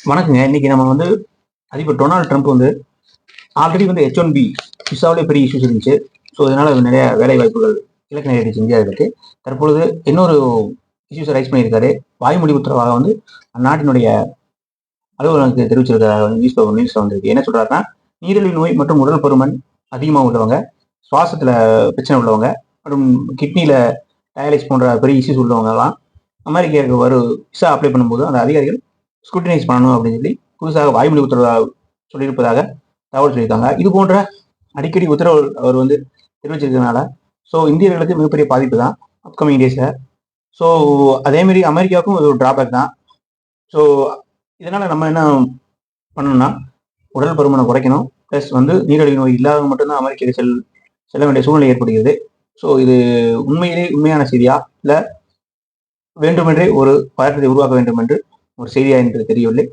வணக்கங்க. இன்னைக்கு நம்ம வந்து அதிபர் டொனால்ட் ட்ரம்ப் வந்து ஆல்ரெடி வந்து H1B விசாவிலே பெரிய இஷ்யூஸ் இருந்துச்சு. ஸோ இதனால நிறைய வேலை வாய்ப்புகள் இலக்கு நேரிடுச்சு இந்தியாவிற்கு. தற்பொழுது இன்னொரு இஷ்யூஸை ரைஸ் பண்ணியிருக்காரு. வாய்மொழி உத்தரவாக வந்து அந்நாட்டினுடைய அலுவலகத்துக்கு தெரிவிச்சிருக்காரு. நியூஸ்ல வந்திருக்கு. என்ன சொல்றாருன்னா, நீரிழிவு நோய் மற்றும் உடல் பருமன் அதிகமாக உள்ளவங்க, சுவாசத்துல பிரச்சனை உள்ளவங்க மற்றும் கிட்னில டயாலிஸ் போன்ற பெரிய இஷ்யூஸ் உள்ளவங்க எல்லாம் அமெரிக்காவுக்கு விசா அப்ளை பண்ணும்போது அந்த அதிகாரிகள் ஸ்க்ரூட்டினைஸ் பண்ணணும் அப்படின்னு சொல்லி புதுசாக வாய்மொழி உத்தரவு சொல்லியிருப்பதாக தகவல் சொல்லியிருக்காங்க. இது போன்ற அடிக்கடி உத்தரவு அவர் வந்து தெரிவிச்சிருக்கிறதுனால ஸோ இந்தியர்களுக்கு மிகப்பெரிய பாதிப்பு தான் அப்கமிங் டேஸ்ல. ஸோ அதேமாரி அமெரிக்காவுக்கும் ஒரு டிராபேக் தான். ஸோ இதனால நம்ம என்ன பண்ணணும்னா, உடல் பருமனை குறைக்கணும். ப்ளஸ் வந்து நீரிழிவு நோய் இல்லாதவங்க மட்டும்தான் அமெரிக்காவுக்கு செல்ல வேண்டிய சூழ்நிலை ஏற்படுகிறது. ஸோ இது உண்மையான செய்தியா இல்லை வேண்டுமென்றே ஒரு பதற்றத்தை உருவாக்க வேண்டும் என்று ஒரு செய்தியா என்று தெரியவில்லை.